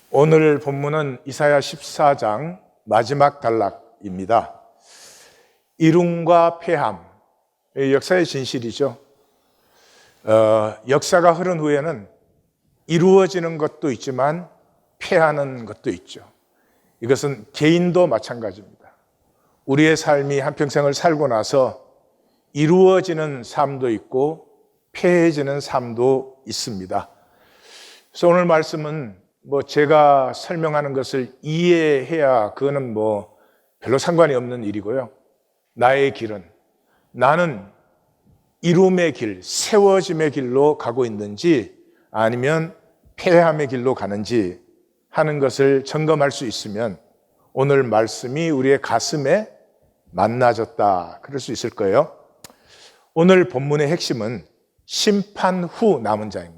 오늘 본문은 이사야 14장 마지막 단락입니다. 이룸과 폐함, 역사의 진실이죠. 역사가 흐른 후에는 이루어지는 것도 있지만 폐하는 것도 있죠. 이것은 개인도 마찬가지입니다. 우리의 삶이 한평생을 살고 나서 이루어지는 삶도 있고 폐해지는 삶도 있습니다. 그래서 오늘 말씀은 제가 설명하는 것을 이해해야 그거는 별로 상관이 없는 일이고요. 나의 길은 나는 이룸의 길, 세워짐의 길로 가고 있는지 아니면 폐함의 길로 가는지 하는 것을 점검할 수 있으면 오늘 말씀이 우리의 가슴에 만나졌다 그럴 수 있을 거예요. 오늘 본문의 핵심은 심판 후 남은 자입니다.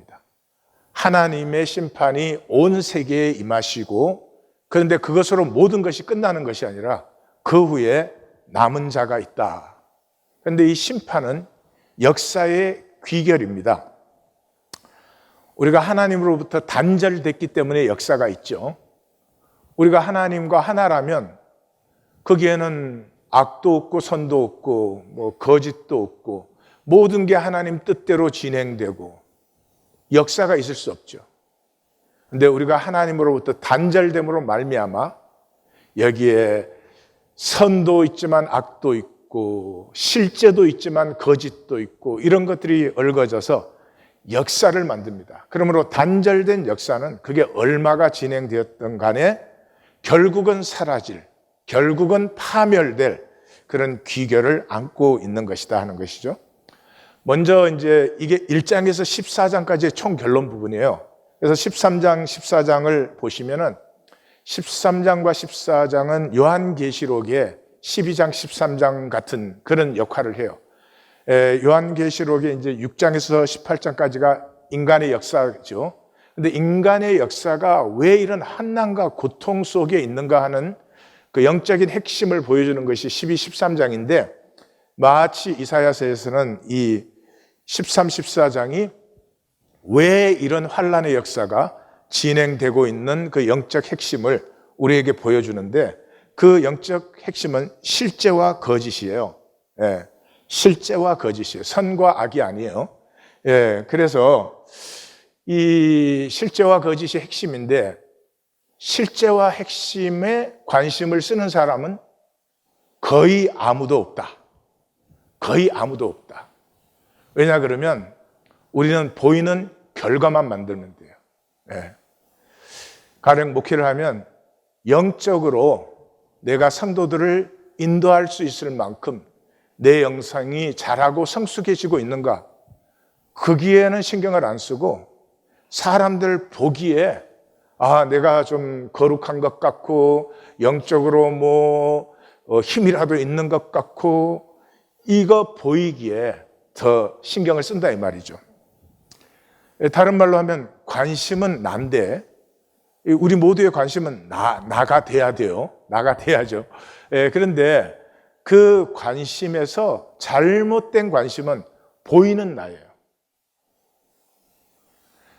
하나님의 심판이 온 세계에 임하시고, 그런데 그것으로 모든 것이 끝나는 것이 아니라 그 후에 남은 자가 있다. 그런데 이 심판은 역사의 귀결입니다. 우리가 하나님으로부터 단절됐기 때문에 역사가 있죠. 우리가 하나님과 하나라면 거기에는 악도 없고 선도 없고 거짓도 없고 모든 게 하나님 뜻대로 진행되고 역사가 있을 수 없죠. 그런데 우리가 하나님으로부터 단절됨으로 말미암아 여기에 선도 있지만 악도 있고 실제도 있지만 거짓도 있고 이런 것들이 얽어져서 역사를 만듭니다. 그러므로 단절된 역사는 그게 얼마가 진행되었던 간에 결국은 사라질, 결국은 파멸될 그런 귀결을 안고 있는 것이다 하는 것이죠. 먼저 이제 이게 1장에서 14장까지의 총 결론 부분이에요. 그래서 13장, 14장을 보시면은 13장과 14장은 요한계시록의 12장, 13장 같은 그런 역할을 해요. 요한계시록의 이제 6장에서 18장까지가 인간의 역사죠. 근데 인간의 역사가 왜 이런 환난과 고통 속에 있는가 하는 그 영적인 핵심을 보여주는 것이 12, 13장인데 마치 이사야서에서는 이 13, 14장이 왜 이런 환난의 역사가 진행되고 있는 그 영적 핵심을 우리에게 보여주는데 그 영적 핵심은 실제와 거짓이에요. 실제와 거짓이에요. 선과 악이 아니에요. 그래서 이 실제와 거짓이 핵심인데 실제와 핵심에 관심을 쓰는 사람은 거의 아무도 없다. 거의 아무도 없다. 왜냐 그러면 우리는 보이는 결과만 만들면 돼요. 가령 목회를 하면 영적으로 내가 성도들을 인도할 수 있을 만큼 내 영성이 자라고 성숙해지고 있는가 거기에는 신경을 안 쓰고 사람들 보기에 내가 좀 거룩한 것 같고 영적으로 힘이라도 있는 것 같고 이거 보이기에 더 신경을 쓴다 이 말이죠. 다른 말로 하면 관심은 난데 우리 모두의 관심은 나가 돼야 돼요. 나가 돼야죠. 그런데 그 관심에서 잘못된 관심은 보이는 나예요.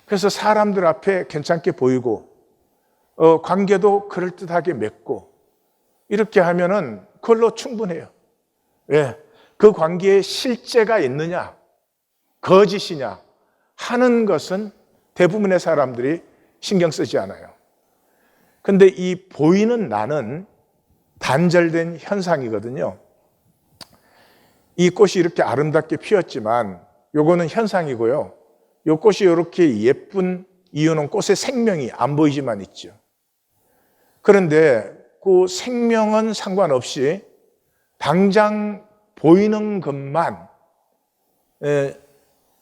그래서 사람들 앞에 괜찮게 보이고 관계도 그럴듯하게 맺고 이렇게 하면은 그걸로 충분해요. 그 관계에 실제가 있느냐 거짓이냐 하는 것은 대부분의 사람들이 신경 쓰지 않아요. 근데 이 보이는 나는 단절된 현상이거든요. 이 꽃이 이렇게 아름답게 피었지만 요거는 현상이고요. 요 꽃이 이렇게 예쁜 이유는 꽃의 생명이 안 보이지만 있죠. 그런데 그 생명은 상관없이 당장 보이는 것만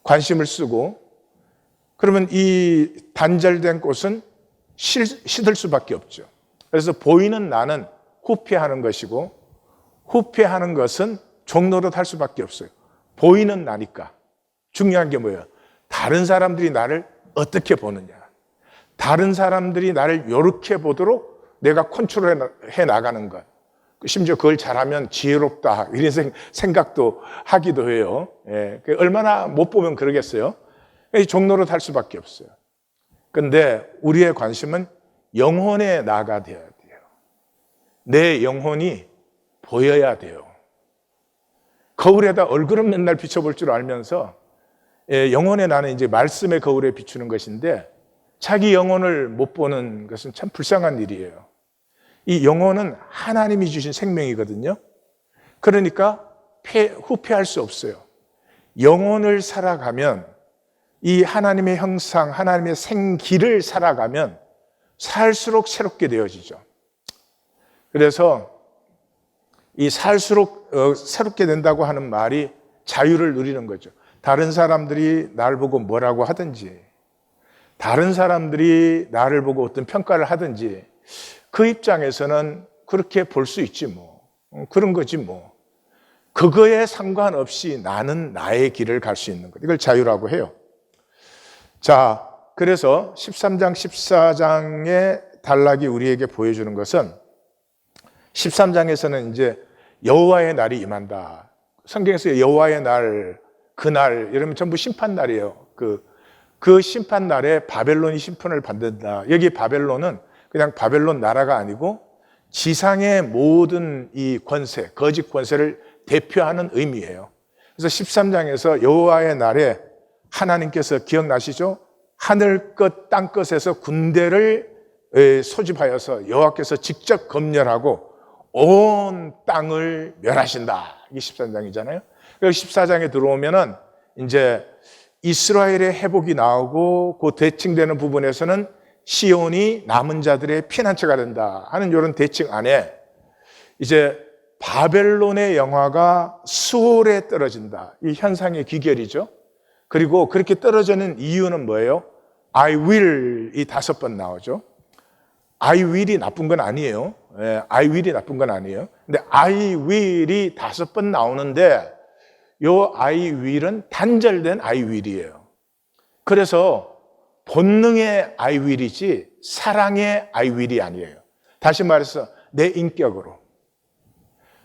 관심을 쓰고 그러면 이 단절된 꽃은 시들 수밖에 없죠. 그래서 보이는 나는 후퇴하는 것이고 후퇴하는 것은 종노릇 할 수밖에 없어요. 보이는 나니까. 중요한 게 뭐예요? 다른 사람들이 나를 어떻게 보느냐. 다른 사람들이 나를 이렇게 보도록 내가 컨트롤해 나가는 것. 심지어 그걸 잘하면 지혜롭다 이런 생각도 하기도 해요. 얼마나 못 보면 그러겠어요. 종노릇 할 수밖에 없어요. 그런데 우리의 관심은 영혼의 나가 되어야 돼요. 내 영혼이 보여야 돼요. 거울에다 얼굴은 맨날 비춰볼 줄 알면서 영혼의 나는 이제 말씀의 거울에 비추는 것인데 자기 영혼을 못 보는 것은 참 불쌍한 일이에요. 이 영혼은 하나님이 주신 생명이거든요. 그러니까 후회할 수 없어요. 영혼을 살아가면 이 하나님의 형상, 하나님의 생기를 살아가면 살수록 새롭게 되어지죠. 그래서 이 살수록 새롭게 된다고 하는 말이 자유를 누리는 거죠. 다른 사람들이 나를 보고 뭐라고 하든지, 다른 사람들이 나를 보고 어떤 평가를 하든지 그 입장에서는 그렇게 볼 수 있지 뭐. 그런 거지 뭐. 그거에 상관없이 나는 나의 길을 갈 수 있는 것. 이걸 자유라고 해요. 자, 그래서 13장, 14장의 단락이 우리에게 보여주는 것은 13장에서는 이제 여호와의 날이 임한다. 성경에서 여호와의 날, 그날 이러면 전부 심판날이에요. 그 심판날에 바벨론이 심판을 받는다. 여기 바벨론은 그냥 바벨론 나라가 아니고 지상의 모든 이 권세, 거짓 권세를 대표하는 의미예요. 그래서 13장에서 여호와의 날에 하나님께서 기억나시죠? 하늘 끝, 땅 끝에서 군대를 소집하여서 여호와께서 직접 검열하고 온 땅을 멸하신다. 이게 13장이잖아요. 그래서 14장에 들어오면은 이제 이스라엘의 회복이 나오고 그 대칭되는 부분에서는 시온이 남은 자들의 피난처가 된다 하는 이런 대칭 안에 이제 바벨론의 영화가 수월에 떨어진다. 이 현상의 귀결이죠. 그리고 그렇게 떨어지는 이유는 뭐예요? I will 이 5번 나오죠. I will이 나쁜 건 아니에요. I will이 나쁜 건 아니에요. 근데 I will이 5번 나오는데 요 I will은 단절된 I will이에요. 그래서 본능의 I will이지 사랑의 I will이 아니에요. 다시 말해서 내 인격으로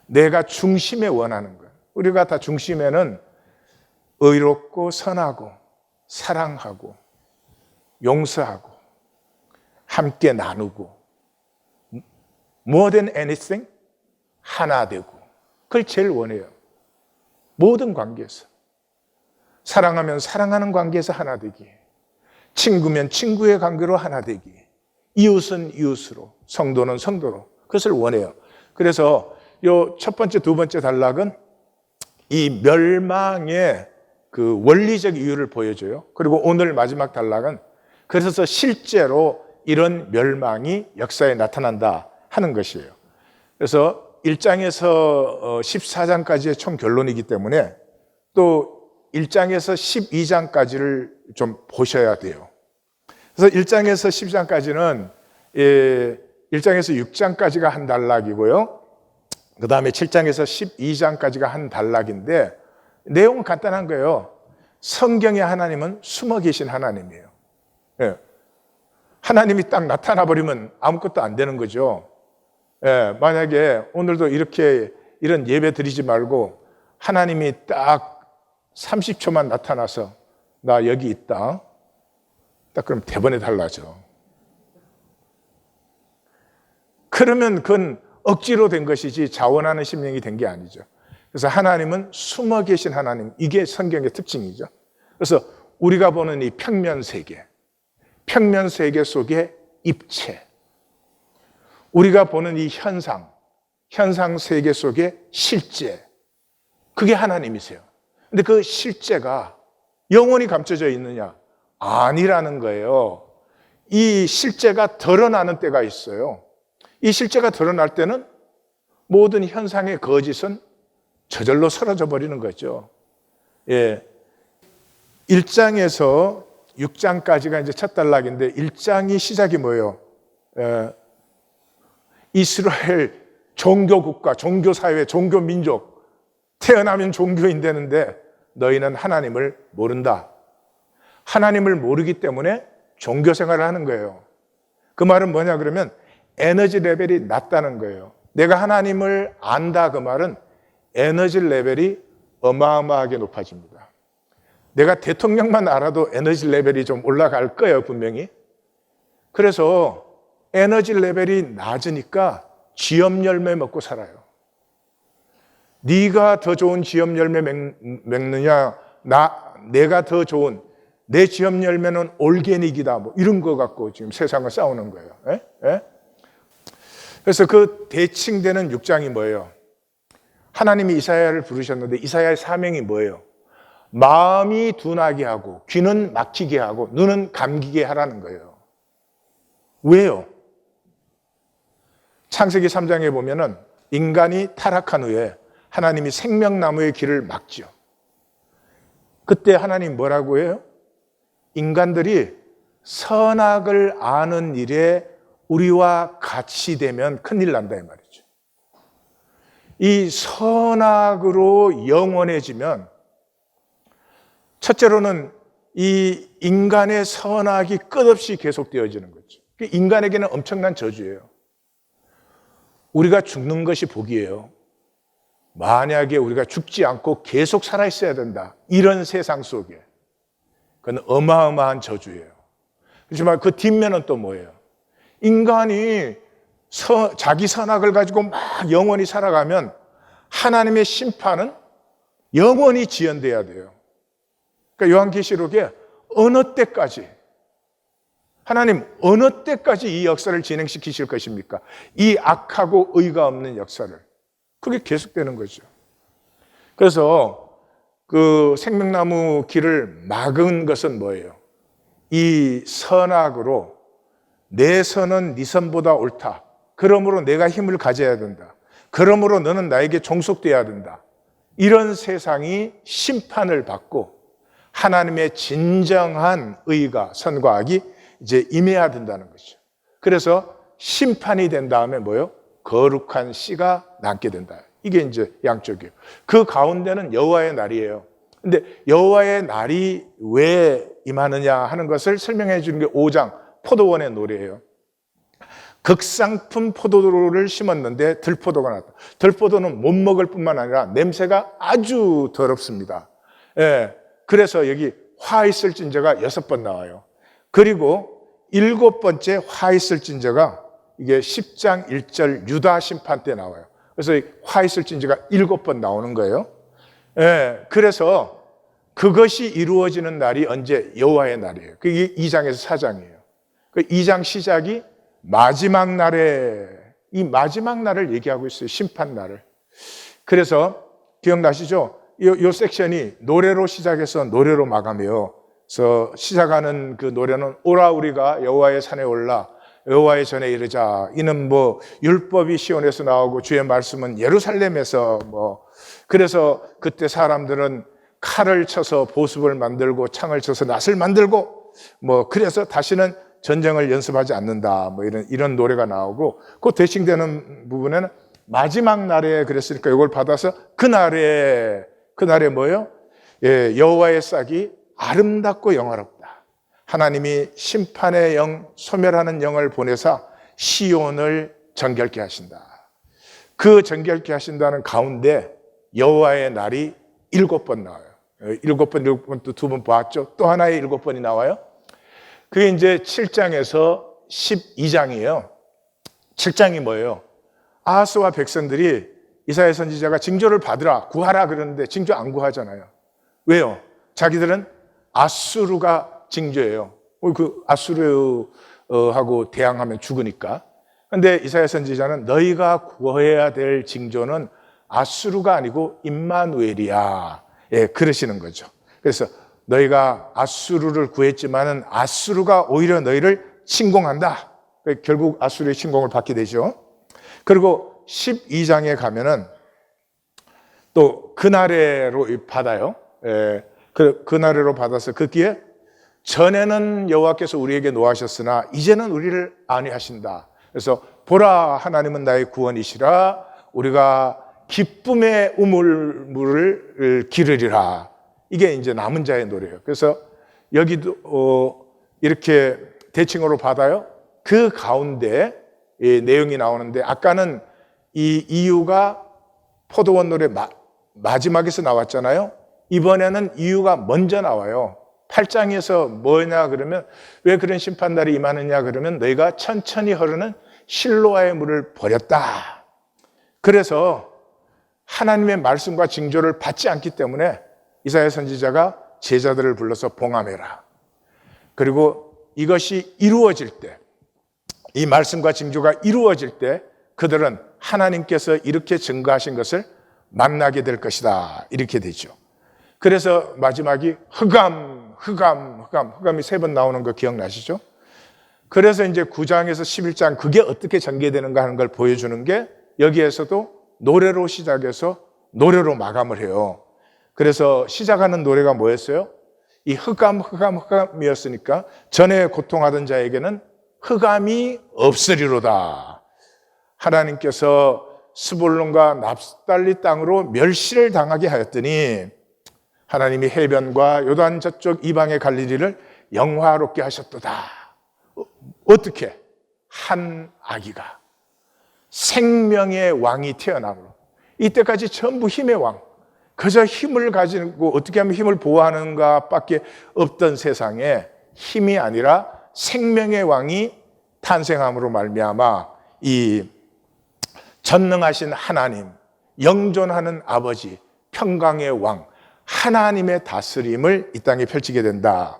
내가 중심에 원하는 거예요. 우리가 다 중심에는 의롭고 선하고 사랑하고 용서하고 함께 나누고 more than anything 하나 되고 그걸 제일 원해요. 모든 관계에서 사랑하면 사랑하는 관계에서 하나 되기, 친구면 친구의 관계로 하나 되기, 이웃은 이웃으로, 성도는 성도로 그것을 원해요. 그래서 요 첫 번째, 두 번째 단락은 이 멸망의 그 원리적 이유를 보여줘요. 그리고 오늘 마지막 단락은 그래서 실제로 이런 멸망이 역사에 나타난다 하는 것이에요. 그래서 1장에서 14장까지의 총 결론이기 때문에 또 1장에서 12장까지를 좀 보셔야 돼요. 그래서 1장에서 10장까지는 1장에서 6장까지가 한 단락이고요. 그 다음에 7장에서 12장까지가 한 단락인데 내용은 간단한 거예요. 성경의 하나님은 숨어 계신 하나님이에요. 예. 하나님이 딱 나타나 버리면 아무것도 안 되는 거죠. 예. 만약에 오늘도 이런 예배 드리지 말고 하나님이 딱 30초만 나타나서 나 여기 있다. 딱 그럼 대번에 달라져. 그러면 그건 억지로 된 것이지 자원하는 심령이 된 게 아니죠. 그래서 하나님은 숨어 계신 하나님, 이게 성경의 특징이죠. 그래서 우리가 보는 이 평면 세계 속에 입체, 우리가 보는 이 현상 세계 속에 실제, 그게 하나님이세요. 근데 그 실제가 영원히 감춰져 있느냐? 아니라는 거예요. 이 실제가 드러나는 때가 있어요. 이 실제가 드러날 때는 모든 현상의 거짓은 저절로 사라져 버리는 거죠. 예. 1장에서 6장까지가 이제 첫 단락인데 1장이 시작이 뭐예요? 이스라엘 종교국가, 종교사회, 종교민족, 태어나면 종교인 되는데 너희는 하나님을 모른다. 하나님을 모르기 때문에 종교 생활을 하는 거예요. 그 말은 뭐냐 그러면 에너지 레벨이 낮다는 거예요. 내가 하나님을 안다 그 말은 에너지 레벨이 어마어마하게 높아집니다. 내가 대통령만 알아도 에너지 레벨이 좀 올라갈 거예요, 분명히. 그래서 에너지 레벨이 낮으니까 쥐염 열매 먹고 살아요. 네가 더 좋은 쥐염 열매 먹느냐, 내가 더 좋은 내 쥐염 열매는 올게닉이다, 뭐 이런 거 갖고 지금 세상을 싸우는 거예요. 그래서 그 대칭되는 6장이 뭐예요? 하나님이 이사야를 부르셨는데 이사야의 사명이 뭐예요? 마음이 둔하게 하고 귀는 막히게 하고 눈은 감기게 하라는 거예요. 왜요? 창세기 3장에 보면은 인간이 타락한 후에 하나님이 생명나무의 길을 막죠. 그때 하나님 뭐라고 해요? 인간들이 선악을 아는 일에 우리와 같이 되면 큰일 난다 이 말이죠. 이 선악으로 영원해지면 첫째로는 이 인간의 선악이 끝없이 계속되어지는 거죠. 인간에게는 엄청난 저주예요. 우리가 죽는 것이 복이에요. 만약에 우리가 죽지 않고 계속 살아있어야 된다, 이런 세상 속에, 그건 어마어마한 저주예요. 그렇지만 그 뒷면은 또 뭐예요? 인간이 자기 선악을 가지고 막 영원히 살아가면 하나님의 심판은 영원히 지연돼야 돼요. 그러니까 요한계시록에 어느 때까지, 하나님 어느 때까지 이 역사를 진행시키실 것입니까? 이 악하고 의가 없는 역사를. 그게 계속되는 거죠. 그래서 그 생명나무 길을 막은 것은 뭐예요? 이 선악으로 내 선은 네 선보다 옳다, 그러므로 내가 힘을 가져야 된다, 그러므로 너는 나에게 종속돼야 된다, 이런 세상이 심판을 받고 하나님의 진정한 의가, 선과 악이 이제 임해야 된다는 거죠. 그래서 심판이 된 다음에 뭐예요? 거룩한 씨가 남게 된다. 이게 이제 양쪽이에요. 그 가운데는 여호와의 날이에요. 근데 여호와의 날이 왜 임하느냐 하는 것을 설명해 주는 게 5장 포도원의 노래예요. 극상품 포도를 심었는데 들포도가 났다. 들포도는 못 먹을 뿐만 아니라 냄새가 아주 더럽습니다. 예, 그래서 여기 화 있을진저가 6번 나와요. 그리고 7번째 화 있을진저가 이게 10장 1절 유다 심판 때 나와요. 그래서 화 있을진저가 7번 나오는 거예요. 예, 그래서 그것이 이루어지는 날이 언제? 여호와의 날이에요. 그게 2장에서 4장이에요. 그 2장 시작이 마지막 날에, 이 마지막 날을 얘기하고 있어요. 심판 날을. 그래서 기억나시죠? 이 섹션이 노래로 시작해서 노래로 마감해요. 그래서 시작하는 그 노래는 오라 우리가 여호와의 산에 올라 여호와의 전에 이르자. 이는 뭐 율법이 시온에서 나오고 주의 말씀은 예루살렘에서 뭐, 그래서 그때 사람들은 칼을 쳐서 보습을 만들고 창을 쳐서 낫을 만들고 뭐, 그래서 다시는 전쟁을 연습하지 않는다, 뭐 이런 노래가 나오고, 그 대칭되는 부분에는 마지막 날에 그랬으니까 이걸 받아서 그날에 뭐예요? 예, 여호와의 싹이 아름답고 영화롭다. 하나님이 심판의 영, 소멸하는 영을 보내사 시온을 정결케 하신다. 그 정결케 하신다는 가운데 여호와의 날이 7번 나와요. 7번 또 2번 봤죠? 또 하나의 7번이 나와요. 그게 이제 7장에서 12장이에요. 7장이 뭐예요? 아하스와 백성들이 이사야 선지자가 징조를 받으라, 구하라 그러는데 징조 안 구하잖아요. 왜요? 자기들은 아수르가 징조예요. 그 아수르하고 대항하면 죽으니까. 그런데 이사야 선지자는 너희가 구해야 될 징조는 아수르가 아니고 임마누엘이야. 예, 그러시는 거죠. 그래서 너희가 아수르를 구했지만은 아수르가 오히려 너희를 침공한다. 결국 아수르의 침공을 받게 되죠. 그리고 12장에 가면은 또 그날에로 받아요. 예, 그날에로 받아서 거기에 전에는 여호와께서 우리에게 노하셨으나 이제는 우리를 안위하신다. 그래서 보라, 하나님은 나의 구원이시라. 우리가 기쁨의 우물물을 기르리라. 이게 이제 남은 자의 노래예요. 그래서 여기도 이렇게 대칭으로 받아요. 그 가운데 내용이 나오는데, 아까는 이 이유가 포도원 노래 마지막에서 나왔잖아요. 이번에는 이유가 먼저 나와요. 8장에서 뭐냐 그러면 왜 그런 심판날이 임하느냐 그러면 너희가 천천히 흐르는 실로아의 물을 버렸다. 그래서 하나님의 말씀과 징조를 받지 않기 때문에 이사야 선지자가 제자들을 불러서 봉함해라. 그리고 이것이 이루어질 때, 이 말씀과 징조가 이루어질 때 그들은 하나님께서 이렇게 증거하신 것을 만나게 될 것이다. 이렇게 되죠. 그래서 마지막이 흑암이 3번 나오는 거 기억나시죠? 그래서 이제 9장에서 11장 그게 어떻게 전개되는가 하는 걸 보여주는 게 여기에서도 노래로 시작해서 노래로 마감을 해요. 그래서 시작하는 노래가 뭐였어요? 이 흑암이었으니까 전에 고통하던 자에게는 흑암이 없으리로다. 하나님께서 스불론과 납달리 땅으로 멸시를 당하게 하였더니 하나님이 해변과 요단 저쪽 이방의 갈릴리를 영화롭게 하셨도다. 어떻게? 한 아기가 생명의 왕이 태어남으로 이때까지 전부 힘의 왕, 그저 힘을 가지고 어떻게 하면 힘을 보호하는가 밖에 없던 세상에 힘이 아니라 생명의 왕이 탄생함으로 말미암아 이 전능하신 하나님, 영존하는 아버지, 평강의 왕, 하나님의 다스림을 이 땅에 펼치게 된다.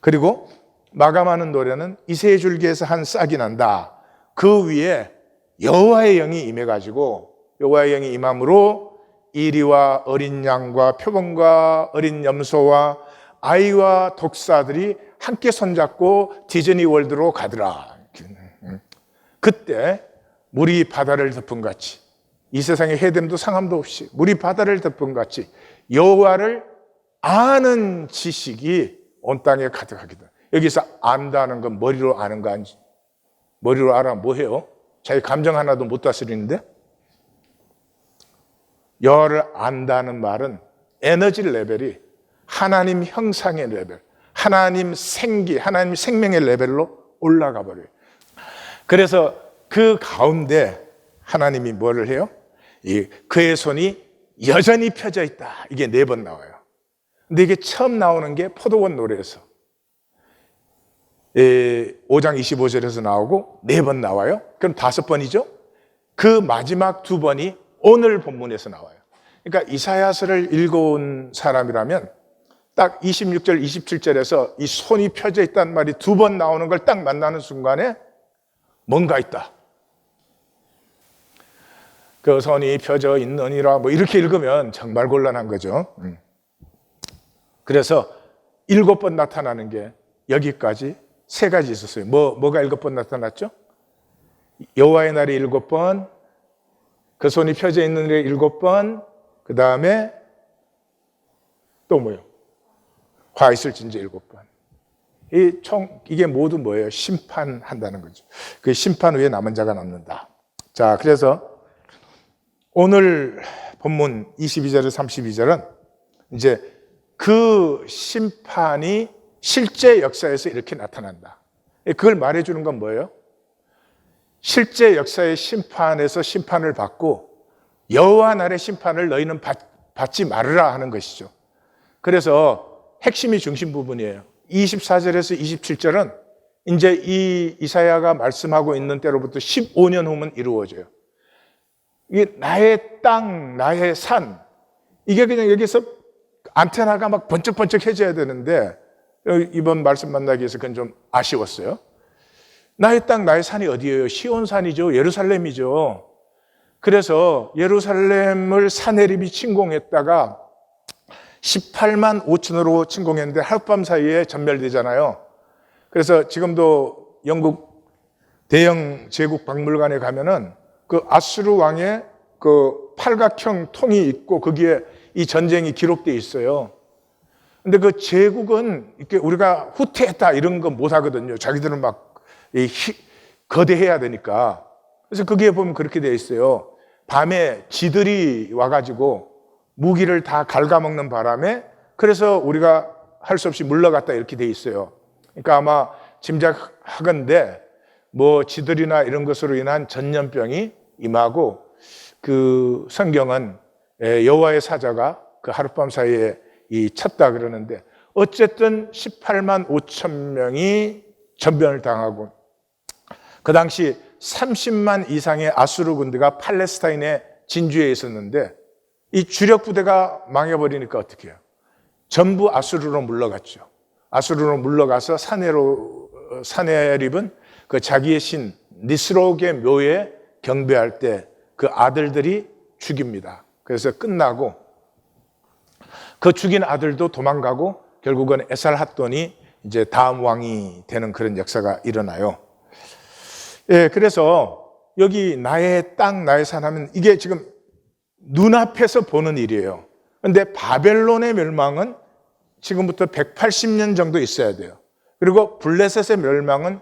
그리고 마감하는 노래는 이새의 줄기에서 한 싹이 난다. 그 위에 여호와의 영이 임해가지고 여호와의 영이 임함으로 이리와 어린 양과 표범과 어린 염소와 아이와 독사들이 함께 손잡고 디즈니 월드로 가더라. 그때 물이 바다를 덮은 같이 이 세상에 해됨도 상함도 없이 물이 바다를 덮은 같이 여호와를 아는 지식이 온 땅에 가득하게 돼. 여기서 안다는 건 머리로 아는 거 아니지? 머리로 알아 뭐 해요? 자기 감정 하나도 못 다스리는데? 여호와를 안다는 말은 에너지 레벨이 하나님 형상의 레벨, 하나님 생기, 하나님 생명의 레벨로 올라가 버려요. 그래서 그 가운데 하나님이 뭐를 해요? 그의 손이 여전히 펴져 있다. 이게 4번 나와요. 근데 이게 처음 나오는 게 포도원 노래에서 5장 25절에서 나오고 4번 나와요. 그럼 5번이죠? 그 마지막 2번이 오늘 본문에서 나와요. 그러니까 이사야서를 읽어온 사람이라면 딱 26절, 27절에서 이 손이 펴져 있다는 말이 2번 나오는 걸 딱 만나는 순간에 뭔가 있다. 그 손이 펴져 있느니라 뭐 이렇게 읽으면 정말 곤란한 거죠. 그래서 7번 나타나는 게 여기까지 3가지 있었어요. 뭐가 7번 나타났죠? 여호와의 날이 7번, 그 손이 펴져 있는 일에 7번, 그 다음에 또 뭐요? 화 있을진저 7번. 이게 모두 뭐예요? 심판한다는 거죠. 그 심판 후에 남은 자가 남는다. 자, 그래서 오늘 본문 22절에서 32절은 이제 그 심판이 실제 역사에서 이렇게 나타난다. 그걸 말해주는 건 뭐예요? 실제 역사의 심판에서 심판을 받고 여호와 날의 심판을 너희는 받지 말으라 하는 것이죠. 그래서 핵심이 중심 부분이에요. 24절에서 27절은 이제 이 이사야가 말씀하고 있는 때로부터 15년 후면 이루어져요. 이게 나의 땅, 나의 산, 이게 그냥 여기서 안테나가 막 번쩍번쩍해져야 되는데 이번 말씀 만나기 위해서 그건 좀 아쉬웠어요. 나의 땅, 나의 산이 어디예요? 시온산이죠. 예루살렘이죠. 그래서 예루살렘을 사내립이 침공했다가 18만 5천으로 침공했는데 하룻밤 사이에 전멸되잖아요. 그래서 지금도 영국 대형 제국 박물관에 가면은 그 아수르 왕의 그 팔각형 통이 있고 거기에 이 전쟁이 기록되어 있어요. 근데 그 제국은 이렇게 우리가 후퇴했다 이런 거 못 하거든요. 자기들은 막 거대해야 되니까. 그래서 거기에 보면 그렇게 되어 있어요. 밤에 쥐들이 와가지고 무기를 다 갉아먹는 바람에 그래서 우리가 할 수 없이 물러갔다 이렇게 되어 있어요. 그러니까 아마 짐작하건대 뭐 쥐들이나 이런 것으로 인한 전염병이 임하고 그 성경은 여호와의 사자가 그 하룻밤 사이에 쳤다 그러는데 어쨌든 18만 5천 명이 전변을 당하고 그 당시 30만 이상의 아수르 군대가 팔레스타인의 진주에 있었는데 이 주력 부대가 망해버리니까 어떻게 해요? 전부 아수르로 물러갔죠. 아수르로 물러가서 사네립은 그 자기의 신 니스록의 묘에 경배할 때 그 아들들이 죽입니다. 그래서 끝나고 그 죽인 아들도 도망가고 결국은 에살핫돈이 이제 다음 왕이 되는 그런 역사가 일어나요. 예, 그래서 여기 나의 땅, 나의 산 하면 이게 지금 눈앞에서 보는 일이에요. 그런데 바벨론의 멸망은 지금부터 180년 정도 있어야 돼요. 그리고 블레셋의 멸망은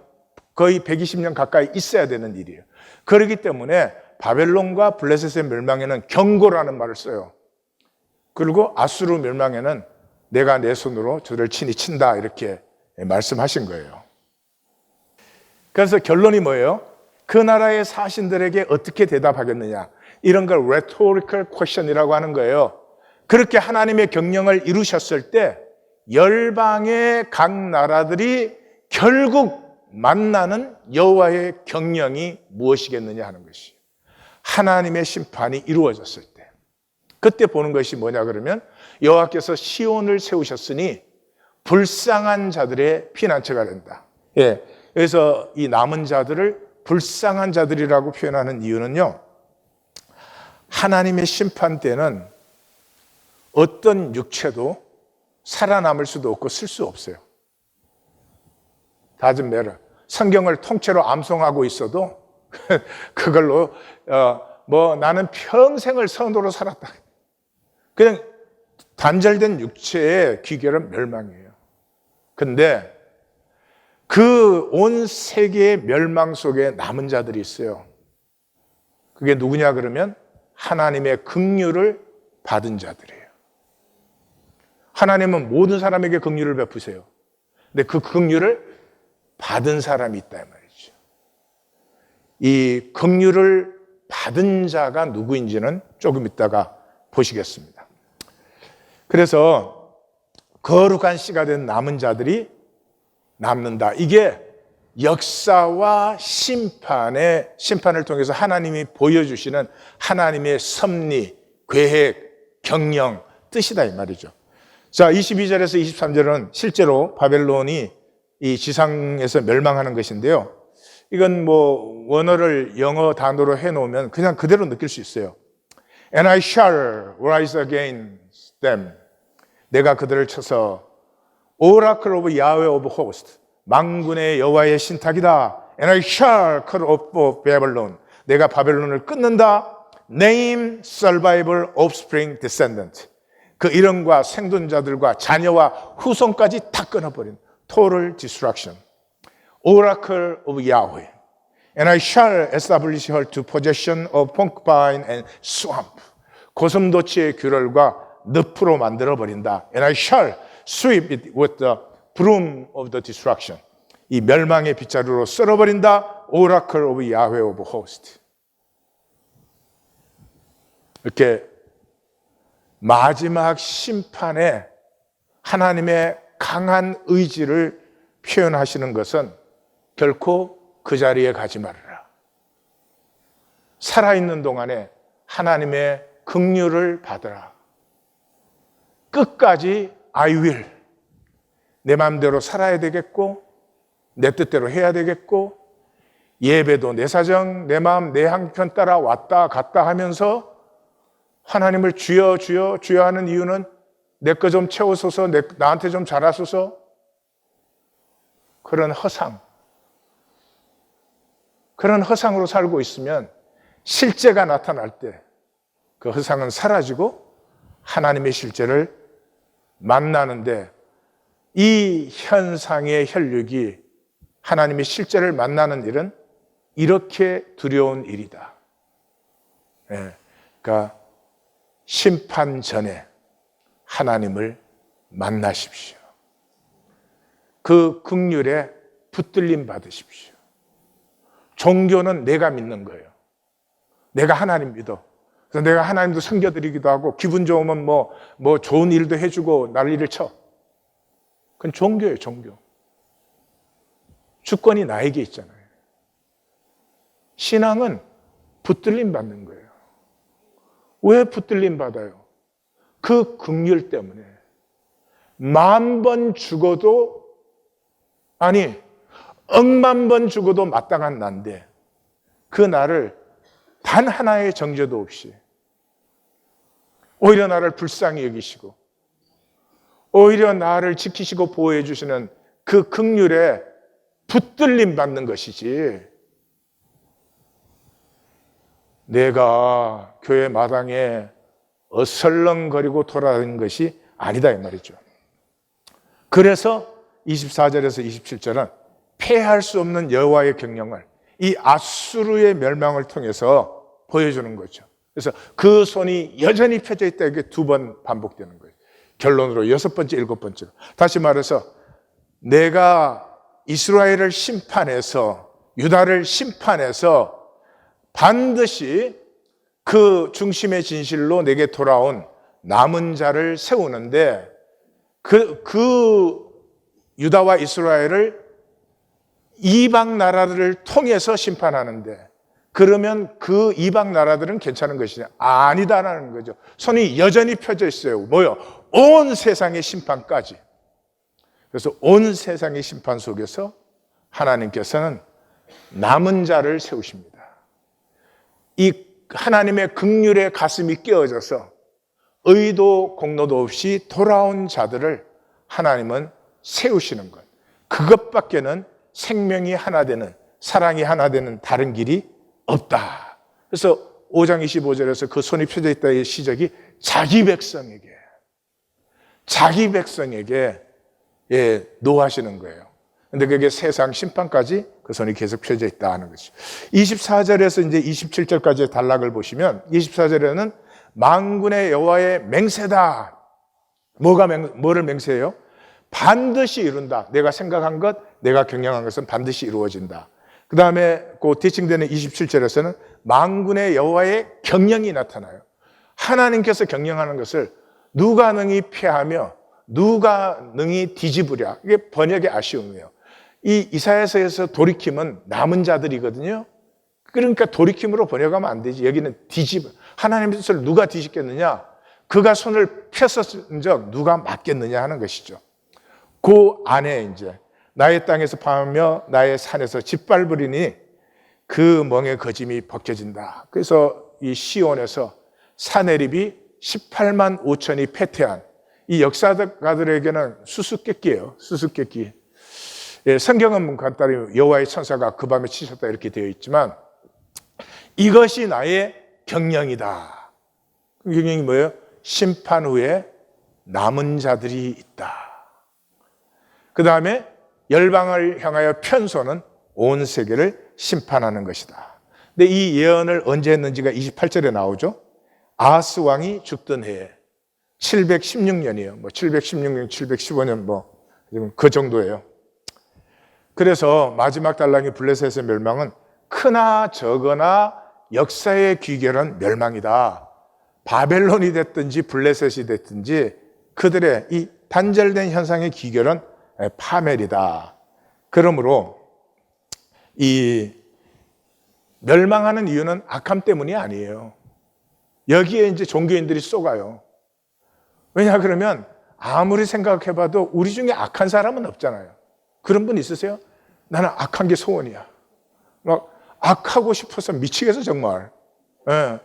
거의 120년 가까이 있어야 되는 일이에요. 그렇기 때문에 바벨론과 블레셋의 멸망에는 경고라는 말을 써요. 그리고 아수르 멸망에는 내가 내 손으로 저를 친히 친다 이렇게 말씀하신 거예요. 그래서 결론이 뭐예요? 그 나라의 사신들에게 어떻게 대답하겠느냐, 이런 걸 rhetorical question이라고 하는 거예요. 그렇게 하나님의 경영을 이루셨을 때 열방의 각 나라들이 결국 만나는 여호와의 경영이 무엇이겠느냐 하는 것이, 하나님의 심판이 이루어졌을 때 그때 보는 것이 뭐냐 그러면 여호와께서 시온을 세우셨으니 불쌍한 자들의 피난처가 된다. 예, 그래서 이 남은 자들을 불쌍한 자들이라고 표현하는 이유는요, 하나님의 심판 때는 어떤 육체도 살아남을 수도 없고 쓸 수 없어요. 다즘 매를 성경을 통째로 암송하고 있어도 그걸로 나는 평생을 선으로 살았다. 그냥 단절된 육체의 귀결은 멸망이에요. 근데 그 온 세계의 멸망 속에 남은 자들이 있어요. 그게 누구냐 그러면 하나님의 긍휼을 받은 자들이에요. 하나님은 모든 사람에게 긍휼을 베푸세요. 근데 그 긍휼을 받은 사람이 있다 이 말이죠. 이 긍휼을 받은 자가 누구인지는 조금 이따가 보시겠습니다. 그래서 거룩한 씨가 된 남은 자들이 남는다. 이게 역사와 심판을 통해서 하나님이 보여주시는 하나님의 섭리, 계획, 경영, 뜻이다 이 말이죠. 자, 22절에서 23절은 실제로 바벨론이 이 지상에서 멸망하는 것인데요. 이건 원어를 영어 단어로 해놓으면 그냥 그대로 느낄 수 있어요. And I shall rise against them. 내가 그들을 쳐서 Oracle of Yahweh of Hosts, 만군의 여호와의 신탁이다. And I shall cut off Babylon. 내가 바벨론을 끊는다. Name, survival, offspring, descendant. 그 이름과 생존자들과 자녀와 후손까지 다 끊어버린 total destruction. Oracle of Yahweh. And I shall establish her to possession of porcupine and swamp. 고슴도치의 귤을과 늪으로 만들어버린다. And I shall sweep it with the broom of the destruction. 이 멸망의 빗자루로 쓸어버린다. Oracle of Yahweh of hosts. 이렇게 마지막 심판에 하나님의 강한 의지를 표현하시는 것은 결코 그 자리에 가지 말아라. 살아있는 동안에 하나님의 긍휼을 받으라. 끝까지 I will. 내 마음대로 살아야 되겠고 내 뜻대로 해야 되겠고 예배도 내 사정, 내 마음, 내 한편 따라 왔다 갔다 하면서 하나님을 주여 주여 주여 하는 이유는 내 거 좀 채우소서, 나한테 좀 잘하소서, 그런 허상으로 살고 있으면 실제가 나타날 때 그 허상은 사라지고 하나님의 실제를 만나는데, 이 현상의 혈육이 하나님의 실제를 만나는 일은 이렇게 두려운 일이다. 그러니까 심판 전에 하나님을 만나십시오. 그 긍휼에 붙들림 받으십시오. 종교는 내가 믿는 거예요. 내가 하나님 믿어. 그래서 내가 하나님도 섬겨드리기도 하고 기분 좋으면 뭐 좋은 일도 해주고 난리를 쳐. 그건 종교예요, 종교. 주권이 나에게 있잖아요. 신앙은 붙들림 받는 거예요. 왜 붙들림 받아요? 그 긍휼 때문에. 10,000번 죽어도, 아니 10,000,000번 죽어도 마땅한 난데 그 나를 단 하나의 정죄도 없이 오히려 나를 불쌍히 여기시고 오히려 나를 지키시고 보호해 주시는 그 긍휼에 붙들림 받는 것이지, 내가 교회 마당에 어설렁거리고 돌아다니는 것이 아니다 이 말이죠. 그래서 24절에서 27절은 패할 수 없는 여호와의 경영을 이 아수르의 멸망을 통해서 보여주는 거죠. 그래서 그 손이 여전히 펴져 있다, 이게 2번 반복되는 거예요. 결론으로 6번째, 7번째로. 다시 말해서 내가 이스라엘을 심판해서, 유다를 심판해서 반드시 그 중심의 진실로 내게 돌아온 남은 자를 세우는데, 그 유다와 이스라엘을 이방 나라들을 통해서 심판하는데, 그러면 그 이방 나라들은 괜찮은 것이냐? 아니다라는 거죠. 손이 여전히 펴져 있어요. 뭐요? 온 세상의 심판까지. 그래서 온 세상의 심판 속에서 하나님께서는 남은 자를 세우십니다. 이 하나님의 긍휼의 가슴이 깨어져서 의도 공로도 없이 돌아온 자들을 하나님은 세우시는 것. 그것밖에는 생명이 하나 되는, 사랑이 하나 되는 다른 길이 없다. 그래서 5장 25절에서 그 손이 펴져 있다의 시작이 자기 백성에게 노하시는 거예요. 근데 그게 세상 심판까지 그 손이 계속 펴져 있다 하는 것이죠. 24절에서 이제 27절까지의 단락을 보시면 24절에는 만군의 여호와의 맹세다. 뭐를 맹세해요? 반드시 이룬다. 내가 생각한 것, 내가 경영한 것은 반드시 이루어진다. 그 다음에 그 대칭되는 27절에서는 만군의 여호와의 경영이 나타나요. 하나님께서 경영하는 것을 누가 능히 피하며 누가 능히 뒤집으랴. 이게 번역의 아쉬움이에요. 이 이사야서에서 돌이킴은 남은 자들이거든요. 그러니까 돌이킴으로 번역하면 안 되지. 여기는 뒤집어. 하나님의 뜻을 누가 뒤집겠느냐? 그가 손을 폈었은 적 누가 막겠느냐 하는 것이죠. 그 안에 이제 나의 땅에서 파며 나의 산에서 짓밟으리니 그 멍에 거짐이 벗겨진다. 그래서 이 시온에서 사내립이 18만 5천이 패퇴한 이 역사가들에게는 수수께끼예요. 수수께끼. 예, 성경은 간단히 여호와의 천사가 그 밤에 치셨다 이렇게 되어 있지만 이것이 나의 경영이다. 그 경영이 뭐예요? 심판 후에 남은 자들이 있다. 그 다음에 열방을 향하여 편소는 온 세계를 심판하는 것이다. 근데 이 예언을 언제 했는지가 28절에 나오죠. 아하스 왕이 죽던 해에 716년이에요. 뭐 716년, 715년 뭐 그 정도예요. 그래서 마지막 달랑이 블레셋의 멸망은 크나 적으나 역사의 귀결은 멸망이다. 바벨론이 됐든지 블레셋이 됐든지 그들의 이 단절된 현상의 귀결은 파멸이다. 그러므로 이 멸망하는 이유는 악함 때문이 아니에요. 여기에 이제 종교인들이 쏘가요. 왜냐 그러면 아무리 생각해봐도 우리 중에 악한 사람은 없잖아요. 그런 분 있으세요? 나는 악한 게 소원이야. 막 악하고 싶어서 미치겠어 정말. 예.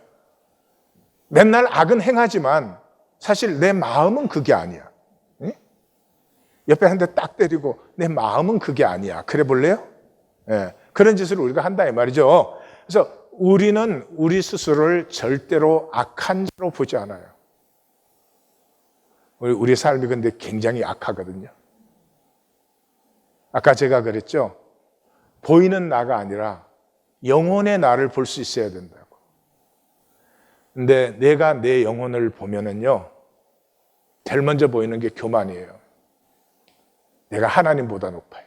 맨날 악은 행하지만 사실 내 마음은 그게 아니야. 예? 옆에 한 대 딱 때리고 내 마음은 그게 아니야. 그래 볼래요? 예. 그런 짓을 우리가 한다 이 말이죠. 그래서 우리는 우리 스스로를 절대로 악한 자로 보지 않아요. 우리 삶이 근데 굉장히 악하거든요. 아까 제가 그랬죠. 보이는 나가 아니라 영혼의 나를 볼 수 있어야 된다고. 근데 내가 내 영혼을 보면은요, 제일 먼저 보이는 게 교만이에요. 내가 하나님보다 높아요.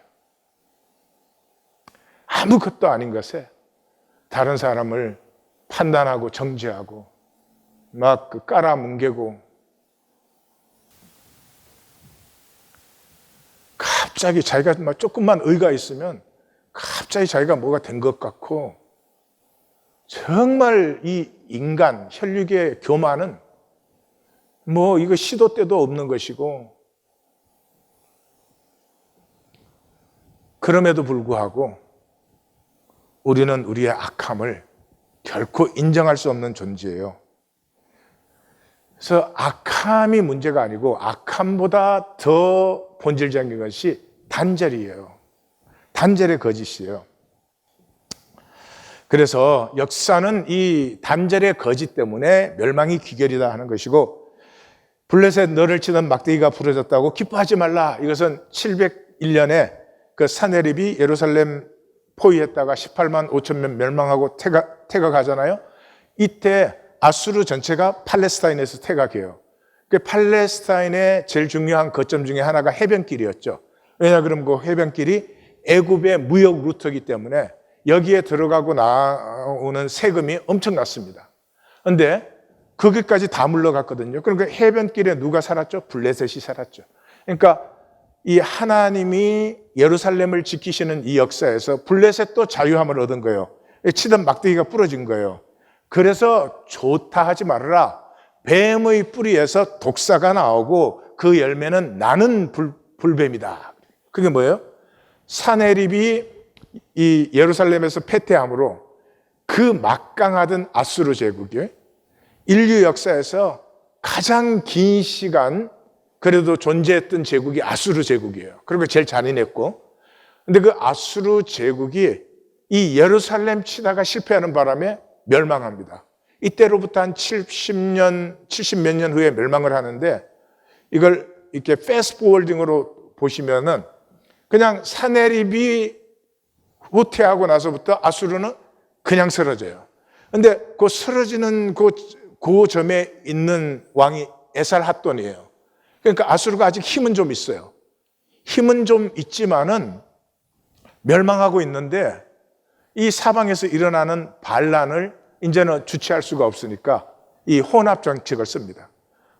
아무것도 아닌 것에 다른 사람을 판단하고 정죄하고 막 깔아뭉개고 갑자기 자기가 막 조금만 의가 있으면 갑자기 자기가 뭐가 된 것 같고, 정말 이 인간 혈육의 교만은 뭐 이거 시도 때도 없는 것이고, 그럼에도 불구하고 우리는 우리의 악함을 결코 인정할 수 없는 존재예요. 그래서 악함이 문제가 아니고 악함보다 더 본질적인 것이 단절이에요. 단절의 거짓이에요. 그래서 역사는 이 단절의 거짓 때문에 멸망이 귀결이다 하는 것이고, 블레셋 너를 치던 막대기가 부러졌다고 기뻐하지 말라. 이것은 701년에 그 사네립이 예루살렘 포위했다가 18만 5천 명 멸망하고 퇴각하잖아요. 이때 아수르 전체가 팔레스타인에서 퇴각해요. 그 팔레스타인의 제일 중요한 거점 중에 하나가 해변길이었죠. 왜냐 그러면 그 해변길이 애굽의 무역 루트이기 때문에 여기에 들어가고 나오는 세금이 엄청났습니다. 그런데 거기까지 다 물러갔거든요. 그러니까 해변길에 누가 살았죠? 블레셋이 살았죠. 그러니까 이 하나님이 예루살렘을 지키시는 이 역사에서 블레셋도 자유함을 얻은 거예요. 치던 막대기가 부러진 거예요. 그래서 좋다 하지 말아라. 뱀의 뿌리에서 독사가 나오고 그 열매는 나는 불뱀이다. 그게 뭐예요? 사네립이 이 예루살렘에서 패퇴함으로 그 막강하던 아수르 제국이 인류 역사에서 가장 긴 시간 그래도 존재했던 제국이 아수르 제국이에요. 그리고 제일 잔인했고, 근데 그 아수르 제국이 이 예루살렘 치다가 실패하는 바람에 멸망합니다. 이때로부터 한 70몇 년 후에 멸망을 하는데, 이걸 이렇게 패스트 포워딩으로 보시면은 그냥 사네립이 후퇴하고 나서부터 아수르는 그냥 쓰러져요. 근데 그 쓰러지는 그 점에 있는 왕이 에살핫돈이에요. 그러니까 아수르가 아직 힘은 좀 있어요. 힘은 좀 있지만은 멸망하고 있는데 이 사방에서 일어나는 반란을 이제는 주체할 수가 없으니까 이 혼합 정책을 씁니다.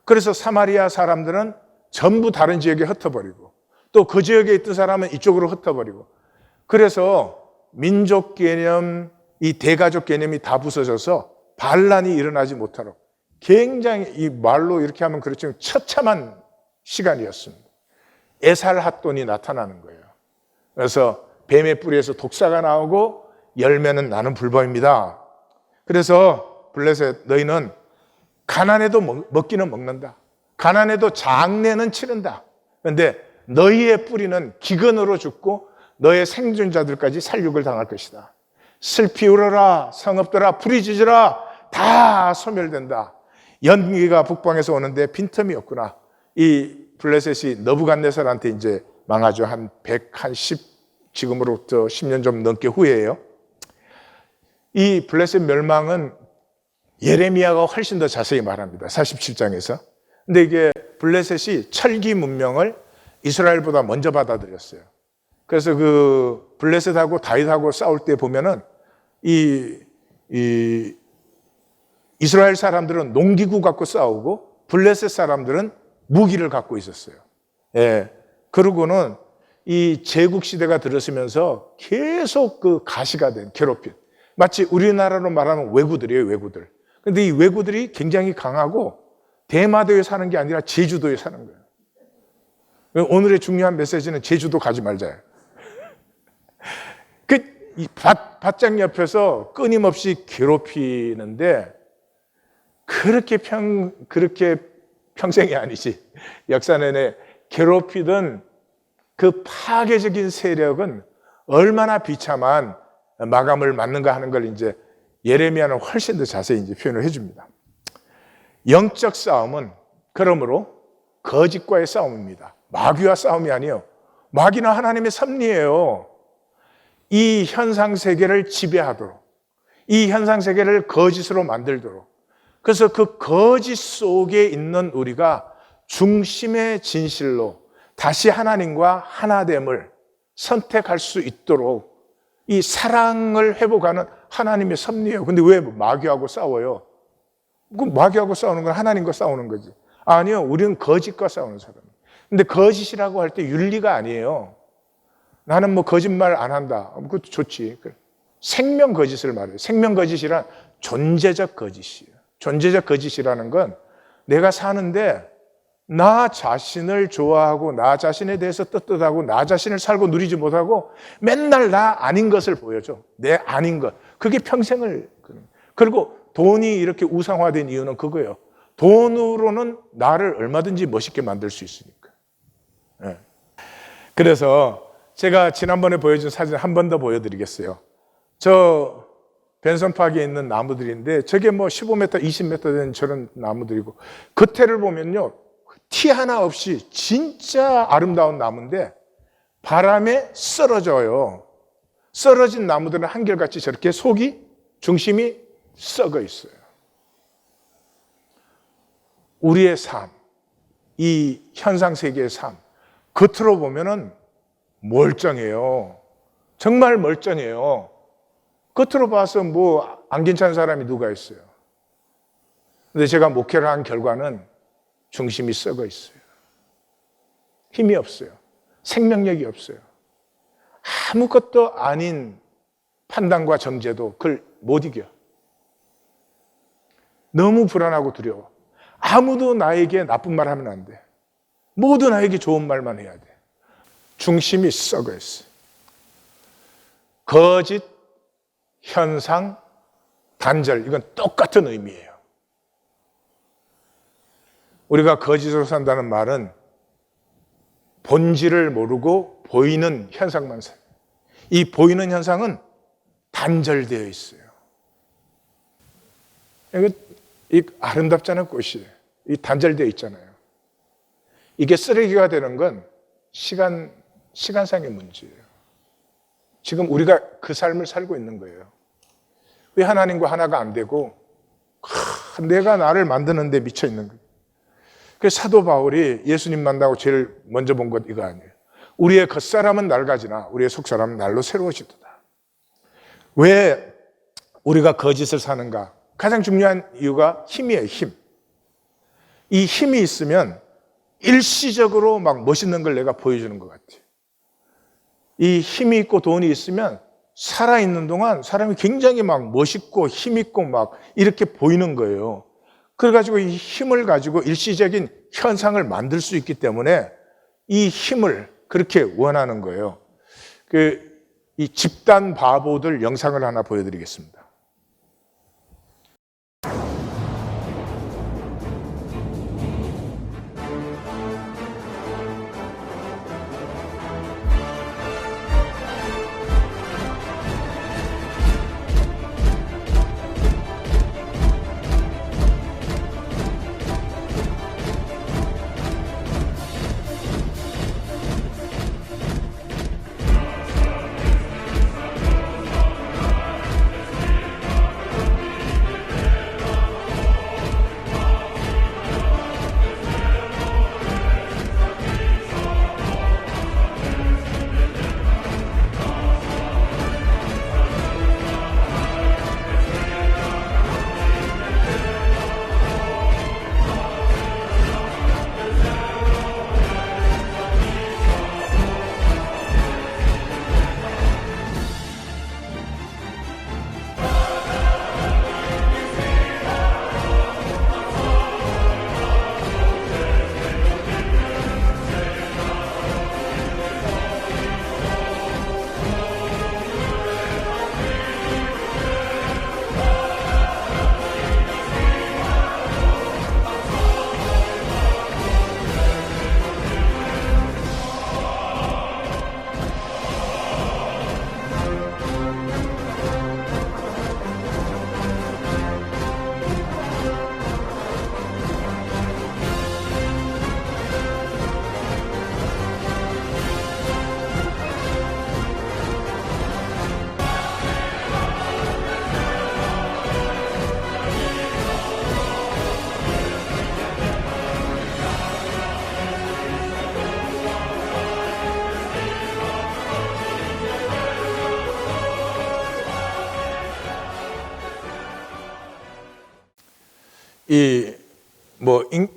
그래서 사마리아 사람들은 전부 다른 지역에 흩어버리고, 또 그 지역에 있던 사람은 이쪽으로 흩어버리고, 그래서 민족 개념, 이 대가족 개념이 다 부서져서 반란이 일어나지 못하도록 굉장히, 이 말로 이렇게 하면 그렇지만 처참한 시간이었습니다. 에살핫돈이 나타나는 거예요. 그래서 뱀의 뿌리에서 독사가 나오고 열매는 나는 불법입니다. 그래서 블레셋 너희는 가난해도 먹기는 먹는다. 가난해도 장례는 치른다. 그런데 너희의 뿌리는 기근으로 죽고 너의 생존자들까지 살육을 당할 것이다. 슬피 울어라, 성읍들아 불이 지지라, 다 소멸된다. 연기가 북방에서 오는데 빈틈이 없구나. 이 블레셋이 너부갓네살한테 이제 망하죠. 한 110, 지금으로부터 10년 좀 넘게 후에예요. 이 블레셋 멸망은 예레미야가 훨씬 더 자세히 말합니다. 47장에서. 근데 이게 블레셋이 철기 문명을 이스라엘보다 먼저 받아들였어요. 그래서 그 블레셋하고 다윗하고 싸울 때 보면은 이스라엘 사람들은 농기구 갖고 싸우고 블레셋 사람들은 무기를 갖고 있었어요. 예. 그러고는 이 제국 시대가 들어서면서 계속 그 가시가 된 괴롭힘. 마치 우리나라로 말하면 왜구들이에요, 왜구들. 근데 이 왜구들이 굉장히 강하고 대마도에 사는 게 아니라 제주도에 사는 거예요. 오늘의 중요한 메시지는 제주도 가지 말자예요. 이 밭장 옆에서 끊임없이 괴롭히는데 그렇게 평생이 아니지. 역사 내내 괴롭히던 그 파괴적인 세력은 얼마나 비참한 마감을 맞는가 하는 걸 이제 예레미야는 훨씬 더 자세히 이제 표현을 해줍니다. 영적 싸움은 그러므로 거짓과의 싸움입니다. 마귀와 싸움이 아니에요. 마귀는 하나님의 섭리예요. 이 현상 세계를 지배하도록, 이 현상 세계를 거짓으로 만들도록. 그래서 그 거짓 속에 있는 우리가 중심의 진실로 다시 하나님과 하나됨을 선택할 수 있도록 이 사랑을 회복하는 하나님의 섭리예요. 근데 왜 마귀하고 싸워요? 그 마귀하고 싸우는 건 하나님과 싸우는 거지. 아니요, 우리는 거짓과 싸우는 사람. 근데 거짓이라고 할 때 윤리가 아니에요. 나는 뭐 거짓말 안 한다. 그것도 좋지. 생명 거짓을 말해요. 생명 거짓이란 존재적 거짓이에요. 존재적 거짓이라는 건 내가 사는데 나 자신을 좋아하고 나 자신에 대해서 떳떳하고 나 자신을 살고 누리지 못하고 맨날 나 아닌 것을 보여줘. 내 아닌 것. 그게 평생을. 그리고 돈이 이렇게 우상화된 이유는 그거예요. 돈으로는 나를 얼마든지 멋있게 만들 수 있으니까. 네. 그래서 제가 지난번에 보여준 사진 한 번 더 보여드리겠어요. 저 벤선파크에 있는 나무들인데 저게 뭐 15m, 20m 된 저런 나무들이고 겉에를 보면요. 티 하나 없이 진짜 아름다운 나무인데 바람에 쓰러져요. 쓰러진 나무들은 한결같이 저렇게 속이, 중심이 썩어 있어요. 우리의 삶, 이 현상세계의 삶, 겉으로 보면은 멀쩡해요. 정말 멀쩡해요. 겉으로 봐서 뭐 안 괜찮은 사람이 누가 있어요. 근데 제가 목회를 한 결과는 중심이 썩어 있어요. 힘이 없어요. 생명력이 없어요. 아무것도 아닌 판단과 정죄도 그걸 못 이겨. 너무 불안하고 두려워. 아무도 나에게 나쁜 말 하면 안 돼. 모두 나에게 좋은 말만 해야 돼. 중심이 썩어 있어요. 거짓, 현상, 단절, 이건 똑같은 의미예요. 우리가 거짓으로 산다는 말은 본질을 모르고 보이는 현상만 사요. 이 보이는 현상은 단절되어 있어요. 이 아름답잖아요, 꽃이. 이 단절되어 있잖아요. 이게 쓰레기가 되는 건 시간상의 문제예요. 지금 우리가 그 삶을 살고 있는 거예요. 왜 하나님과 하나가 안 되고 내가 나를 만드는 데 미쳐 있는 거예요. 그래서 사도 바울이 예수님 만나고 제일 먼저 본 것 이거 아니에요. 우리의 겉사람은 낡아지나 우리의 속사람은 날로 새로워지도다. 왜 우리가 거짓을 사는가? 가장 중요한 이유가 힘이에요, 힘. 이 힘이 있으면 일시적으로 막 멋있는 걸 내가 보여주는 것 같아요. 이 힘이 있고 돈이 있으면 살아있는 동안 사람이 굉장히 막 멋있고 힘있고 막 이렇게 보이는 거예요. 그래가지고 이 힘을 가지고 일시적인 현상을 만들 수 있기 때문에 이 힘을 그렇게 원하는 거예요. 이 집단 바보들 영상을 하나 보여드리겠습니다.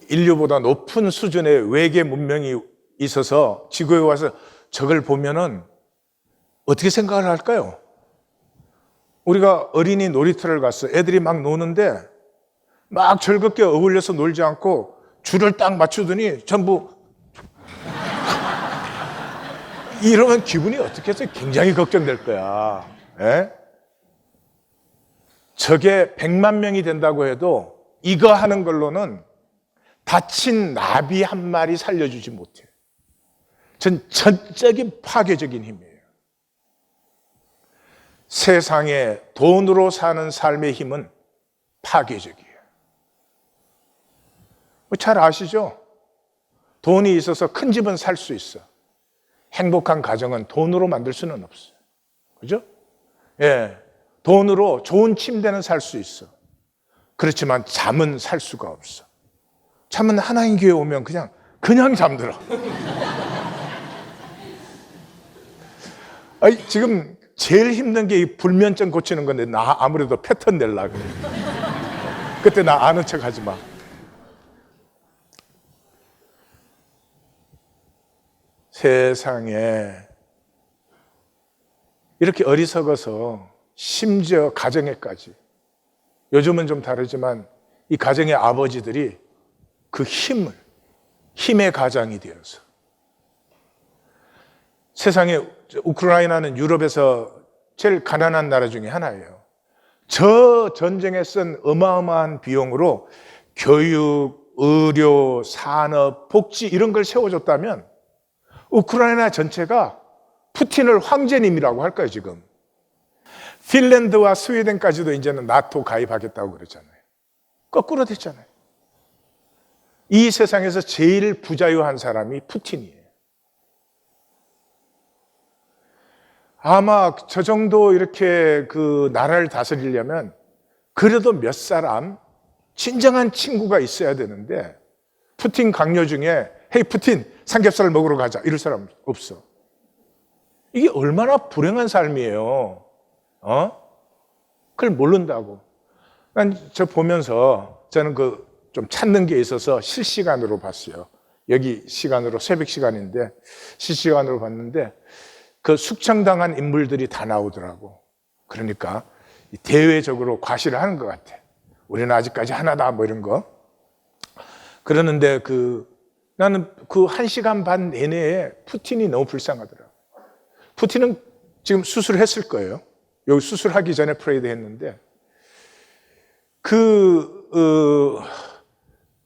인류보다 높은 수준의 외계 문명이 있어서 지구에 와서 저걸 보면은 어떻게 생각을 할까요? 우리가 어린이 놀이터를 갔어. 애들이 막 노는데 막 즐겁게 어울려서 놀지 않고 줄을 딱 맞추더니 전부 이러면 기분이 어떻겠어요? 굉장히 걱정될 거야. 예? 저게 100만 명이 된다고 해도 이거 하는 걸로는 다친 나비 한 마리 살려주지 못해요. 전 전적인 파괴적인 힘이에요. 세상에 돈으로 사는 삶의 힘은 파괴적이에요. 잘 아시죠? 돈이 있어서 큰 집은 살 수 있어. 행복한 가정은 돈으로 만들 수는 없어요. 그죠? 예. 돈으로 좋은 침대는 살 수 있어. 그렇지만 잠은 살 수가 없어. 잠은 하나님 교회 오면 그냥 잠들어. 지금 제일 힘든 게 이 불면증 고치는 건데 나 아무래도 패턴 내려고 그래. 그때 나 아는 척 하지 마. 세상에 이렇게 어리석어서 심지어 가정에까지, 요즘은 좀 다르지만 이 가정의 아버지들이 그 힘의 가장이 되어서, 세상에 우크라이나는 유럽에서 제일 가난한 나라 중에 하나예요. 저 전쟁에 쓴 어마어마한 비용으로 교육, 의료, 산업, 복지 이런 걸 세워줬다면 우크라이나 전체가 푸틴을 황제님이라고 할까요, 지금? 핀란드와 스웨덴까지도 이제는 나토 가입하겠다고 그러잖아요. 거꾸로 됐잖아요. 이 세상에서 제일 부자유한 사람이 푸틴이에요. 아마 저 정도 이렇게 그 나라를 다스리려면 그래도 몇 사람 진정한 친구가 있어야 되는데, 푸틴 강요 중에 헤이 푸틴 삼겹살 먹으러 가자 이럴 사람 없어. 이게 얼마나 불행한 삶이에요. 그걸 모른다고. 난 저 보면서 저는 좀 찾는 게 있어서 실시간으로 봤어요. 여기 시간으로 새벽 시간인데 실시간으로 봤는데 그 숙청당한 인물들이 다 나오더라고. 그러니까 대외적으로 과시를 하는 것 같아. 우리는 아직까지 하나다 뭐 이런 거. 그러는데 나는 그 1시간 반 내내에 푸틴이 너무 불쌍하더라고. 푸틴은 지금 수술했을 거예요. 여기 수술하기 전에 프레이드 했는데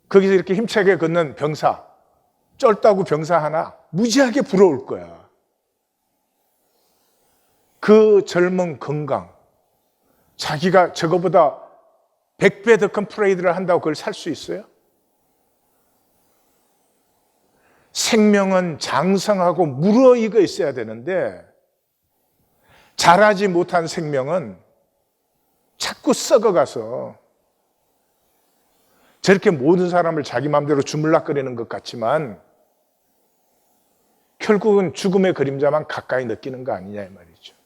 거기서 이렇게 힘차게 걷는 병사, 쩔다고 병사 하나 무지하게 부러울 거야. 그 젊은 건강, 자기가 저거보다 100배 더 큰 프레이드를 한다고 그걸 살 수 있어요? 생명은 장성하고 무르익어 있어야 되는데 자라지 못한 생명은 자꾸 썩어가서 저렇게 모든 사람을 자기 마음대로 주물럭거리는 것 같지만 결국은 죽음의 그림자만 가까이 느끼는 거 아니냐 이 말이죠.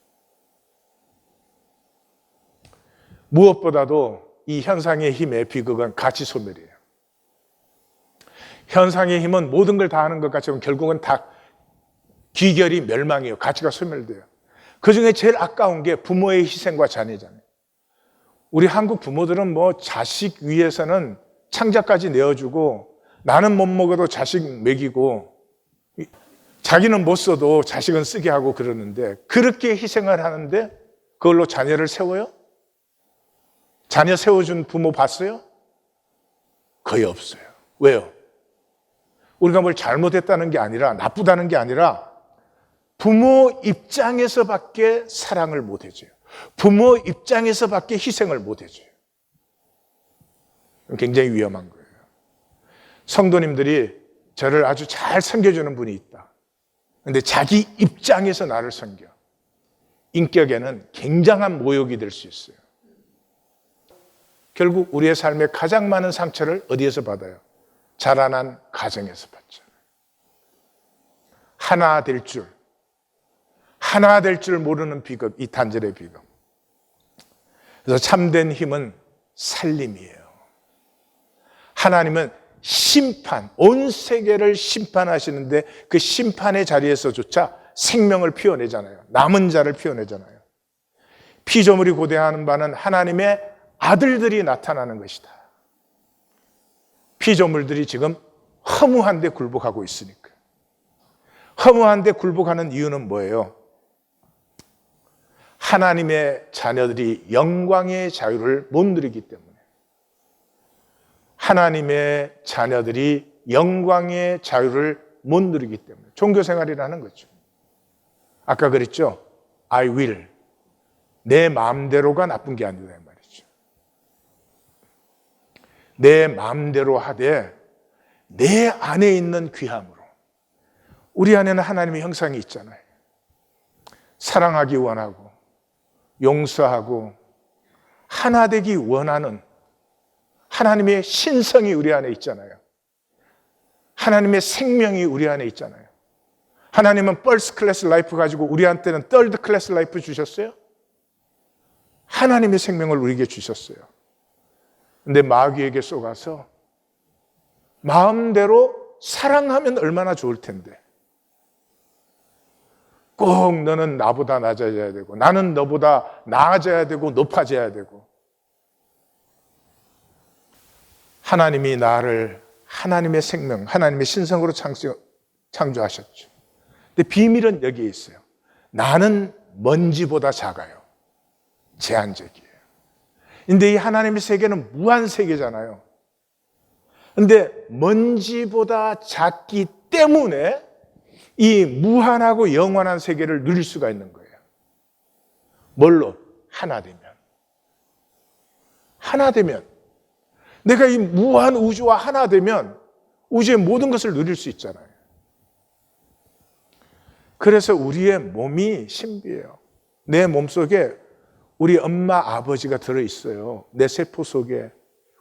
무엇보다도 이 현상의 힘의 비극은 가치 소멸이에요. 현상의 힘은 모든 걸 다 하는 것 같지만 결국은 다 귀결이 멸망이에요. 가치가 소멸돼요. 그중에 제일 아까운 게 부모의 희생과 자녀잖아요. 우리 한국 부모들은 뭐 자식 위해서는 창자까지 내어주고 나는 못 먹어도 자식 먹이고 자기는 못 써도 자식은 쓰게 하고 그러는데, 그렇게 희생을 하는데 그걸로 자녀를 세워요? 자녀 세워준 부모 봤어요? 거의 없어요. 왜요? 우리가 뭘 잘못했다는 게 아니라, 나쁘다는 게 아니라 부모 입장에서밖에 사랑을 못 해줘요. 부모 입장에서밖에 희생을 못 해줘요. 굉장히 위험한 거예요. 성도님들이 저를 아주 잘 섬겨주는 분이 있다. 그런데 자기 입장에서 나를 섬겨. 인격에는 굉장한 모욕이 될 수 있어요. 결국 우리의 삶에 가장 많은 상처를 어디에서 받아요? 자라난 가정에서 받죠. 하나 될 줄 모르는 비극, 이 단절의 비극. 그래서 참된 힘은 살림이에요. 하나님은 심판, 온 세계를 심판하시는데 그 심판의 자리에서조차 생명을 피워내잖아요. 남은 자를 피워내잖아요. 피조물이 고대하는 바는 하나님의 아들들이 나타나는 것이다. 피조물들이 지금 허무한 데 굴복하고 있으니까. 허무한 데 굴복하는 이유는 뭐예요? 하나님의 자녀들이 영광의 자유를 못 누리기 때문에. 하나님의 자녀들이 영광의 자유를 못 누리기 때문에. 종교생활이라는 거죠. 아까 그랬죠? I will. 내 마음대로가 나쁜 게 아니다 이 말이죠. 내 마음대로 하되 내 안에 있는 귀함으로. 우리 안에는 하나님의 형상이 있잖아요. 사랑하기 원하고 용서하고 하나 되기 원하는 하나님의 신성이 우리 안에 있잖아요. 하나님의 생명이 우리 안에 있잖아요. 하나님은 퍼스트 클래스 라이프 가지고 우리한테는 third 클래스 라이프 주셨어요? 하나님의 생명을 우리에게 주셨어요. 근데 마귀에게 속아서 마음대로 사랑하면 얼마나 좋을 텐데 꼭 너는 나보다 낮아져야 되고 나는 너보다 나아져야 되고 높아져야 되고 하나님이 나를 하나님의 생명, 하나님의 신성으로 창조하셨죠. 근데 비밀은 여기에 있어요. 나는 먼지보다 작아요. 제한적이에요. 근데 이 하나님의 세계는 무한 세계잖아요. 근데 먼지보다 작기 때문에 이 무한하고 영원한 세계를 누릴 수가 있는 거예요. 뭘로? 하나 되면. 하나 되면. 내가 이 무한 우주와 하나 되면 우주의 모든 것을 누릴 수 있잖아요. 그래서 우리의 몸이 신비해요. 내 몸속에 우리 엄마, 아버지가 들어있어요. 내 세포 속에.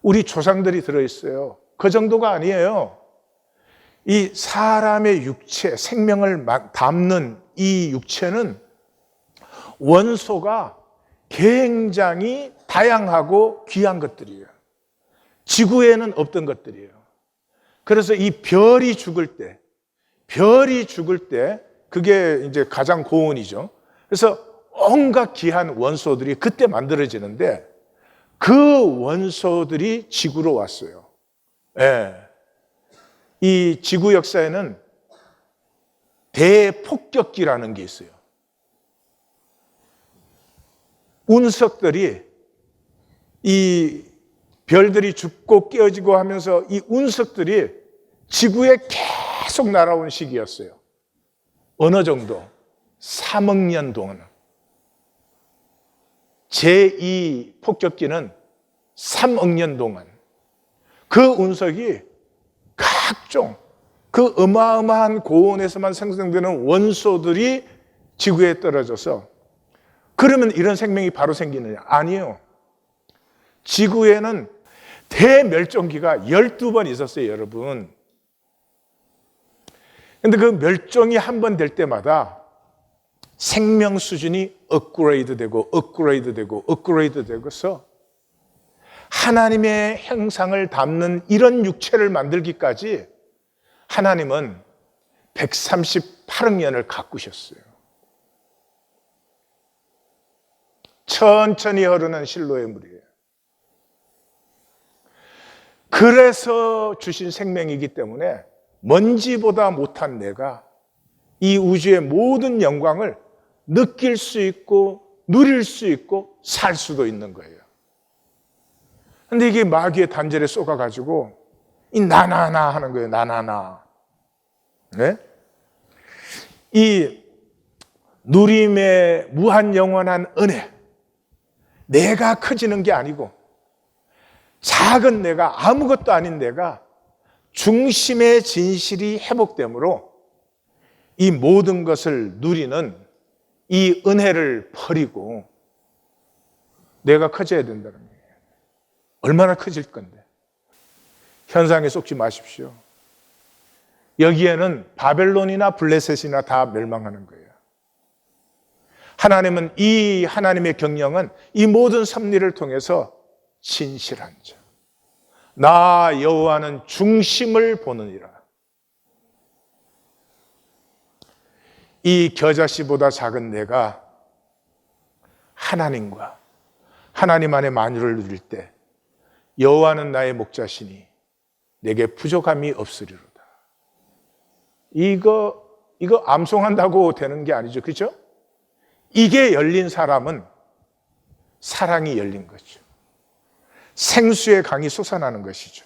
우리 조상들이 들어있어요. 그 정도가 아니에요. 이 사람의 육체, 생명을 담는 이 육체는 원소가 굉장히 다양하고 귀한 것들이에요. 지구에는 없던 것들이에요. 그래서 이 별이 죽을 때 그게 이제 가장 고온이죠. 그래서 온갖 귀한 원소들이 그때 만들어지는데 그 원소들이 지구로 왔어요. 예. 이 지구 역사에는 대폭격기라는 게 있어요. 운석들이 이 별들이 죽고 깨어지고 하면서 이 운석들이 지구에 계속 날아온 시기였어요. 어느 정도? 3억 년 동안. 제2 폭격기는 3억 년 동안. 그 운석이 각종 그 어마어마한 고온에서만 생성되는 원소들이 지구에 떨어져서 그러면 이런 생명이 바로 생기느냐? 아니에요. 지구에는 대멸종기가 12번 있었어요, 여러분. 근데 그 멸종이 한 번 될 때마다 생명 수준이 업그레이드 되고 되고서 하나님의 형상을 담는 이런 육체를 만들기까지 하나님은 138억 년을 가꾸셨어요. 천천히 흐르는 실로의 물이에요. 그래서 주신 생명이기 때문에 먼지보다 못한 내가 이 우주의 모든 영광을 느낄 수 있고 누릴 수 있고 살 수도 있는 거예요. 근데 이게 마귀의 단절에 쏘가가지고 이 나나나 하는 거예요. 나나나. 네? 이 누림의 무한 영원한 은혜, 내가 커지는 게 아니고 작은 내가, 아무것도 아닌 내가 중심의 진실이 회복되므로 이 모든 것을 누리는 이 은혜를 버리고 내가 커져야 된다는 거예요. 얼마나 커질 건데. 현상에 속지 마십시오. 여기에는 바벨론이나 블레셋이나 다 멸망하는 거예요. 하나님은 이 하나님의 경영은 이 모든 섭리를 통해서 진실한 자. 나 여호와는 중심을 보느니라. 이 겨자씨보다 작은 내가 하나님과 하나님 안에 만유를 누릴 때 여호와는 나의 목자시니 내게 부족함이 없으리로다. 이거 암송한다고 되는 게 아니죠. 그렇죠? 이게 열린 사람은 사랑이 열린 거죠. 생수의 강이 솟아나는 것이죠.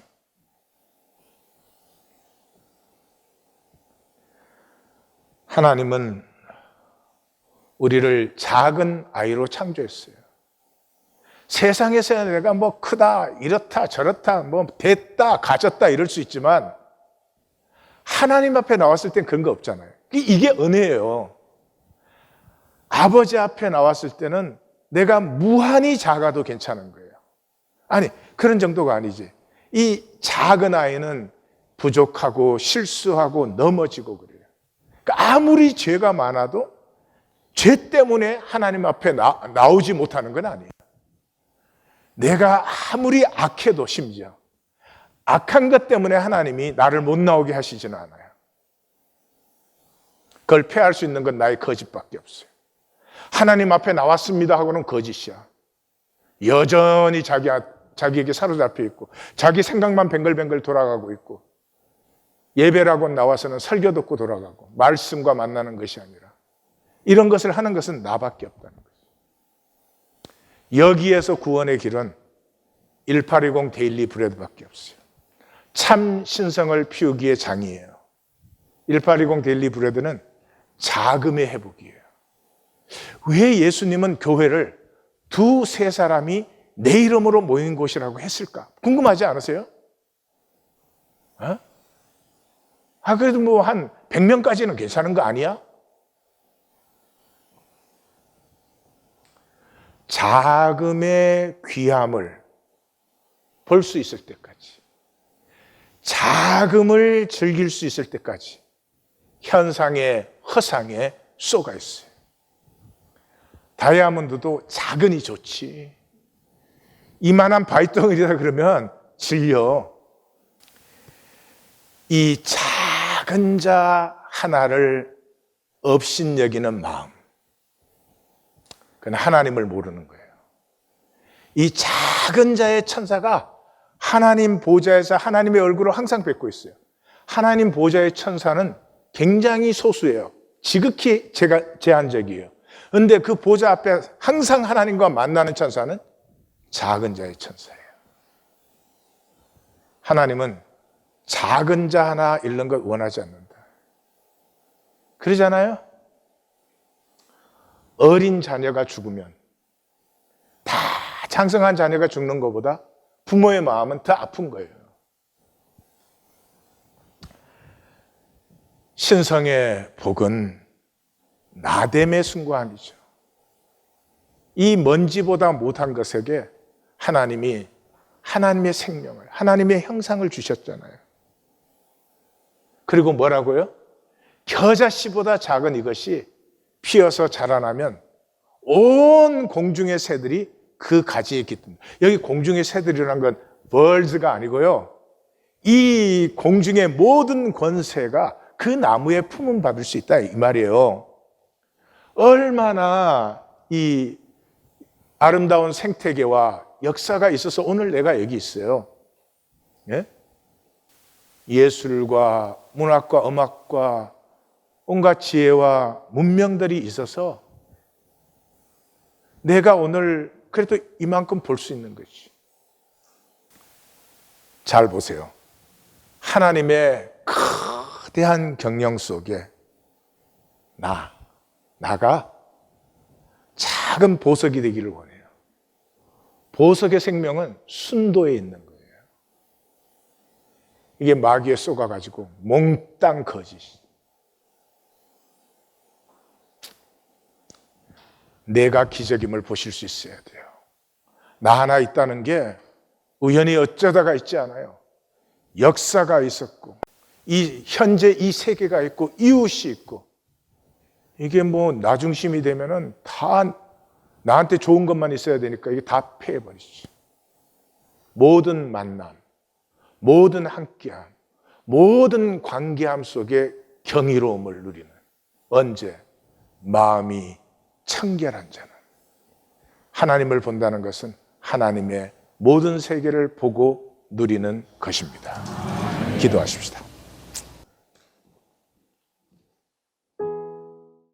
하나님은 우리를 작은 아이로 창조했어요. 세상에서 내가 뭐 크다, 이렇다, 저렇다, 뭐 됐다, 가졌다 이럴 수 있지만 하나님 앞에 나왔을 땐 그런 거 없잖아요. 이게 은혜예요. 아버지 앞에 나왔을 때는 내가 무한히 작아도 괜찮은 거예요. 아니, 그런 정도가 아니지. 이 작은 아이는 부족하고 실수하고 넘어지고 그래요. 그러니까 아무리 죄가 많아도 죄 때문에 하나님 앞에 나오지 못하는 건 아니에요. 내가 아무리 악해도 심지어 악한 것 때문에 하나님이 나를 못 나오게 하시지는 않아요. 그걸 패할 수 있는 건 나의 거짓밖에 없어요. 하나님 앞에 나왔습니다 하고는 거짓이야. 여전히 자기에게 사로잡혀 있고 자기 생각만 뱅글뱅글 돌아가고 있고 예배라고 나와서는 설교 듣고 돌아가고 말씀과 만나는 것이 아니라 이런 것을 하는 것은 나밖에 없다는 거죠. 여기에서 구원의 길은 1820 데일리 브레드밖에 없어요. 참 신성을 피우기의 장이에요. 1820 데일리 브레드는 자금의 회복이에요. 왜 예수님은 교회를 두세 사람이 내 이름으로 모인 곳이라고 했을까? 궁금하지 않으세요? 그래도 뭐 한 100명까지는 괜찮은 거 아니야? 자금의 귀함을 볼 수 있을 때까지, 자금을 즐길 수 있을 때까지 현상에 허상에 쏘가 있어요. 다이아몬드도 작으니 좋지. 이만한 바위덩어리다 그러면 질려. 이 작은 자 하나를 업신여기는 마음, 그건 하나님을 모르는 거예요. 이 작은 자의 천사가 하나님 보좌에서 하나님의 얼굴을 항상 뵙고 있어요. 하나님 보좌의 천사는 굉장히 소수예요. 지극히 제한적이에요. 그런데 그 보좌 앞에 항상 하나님과 만나는 천사는 작은 자의 천사예요. 하나님은 작은 자 하나 잃는 걸 원하지 않는다. 그러잖아요? 어린 자녀가 죽으면, 다 장성한 자녀가 죽는 것보다 부모의 마음은 더 아픈 거예요. 신성의 복은 나됨의 승관이죠. 이 먼지보다 못한 것에게 하나님이 하나님의 생명을, 하나님의 형상을 주셨잖아요. 그리고 뭐라고요? 겨자씨보다 작은 이것이 피어서 자라나면 온 공중의 새들이 그 가지에 깃든다. 여기 공중의 새들이라는 건 birds가 아니고요. 이 공중의 모든 권세가 그 나무에 품은 받을 수 있다 이 말이에요. 얼마나 이 아름다운 생태계와 역사가 있어서 오늘 내가 여기 있어요. 예? 예술과 문학과 음악과 온갖 지혜와 문명들이 있어서 내가 오늘 그래도 이만큼 볼 수 있는 거지. 잘 보세요. 하나님의 거대한 경영 속에 나가 작은 보석이 되기를 원해요. 보석의 생명은 순도에 있는 거예요. 이게 마귀에 쏘가가지고 몽땅 거짓. 내가 기적임을 보실 수 있어야 돼요. 나 하나 있다는 게 우연히 어쩌다가 있지 않아요. 역사가 있었고, 이 현재 이 세계가 있고, 이웃이 있고, 이게 뭐 나 중심이 되면은 다 나한테 좋은 것만 있어야 되니까 이게 다 패해버리지. 모든 만남, 모든 함께함, 모든 관계함 속에 경이로움을 누리는. 언제? 마음이 청결한 자는. 하나님을 본다는 것은 하나님의 모든 세계를 보고 누리는 것입니다. 기도하십시다.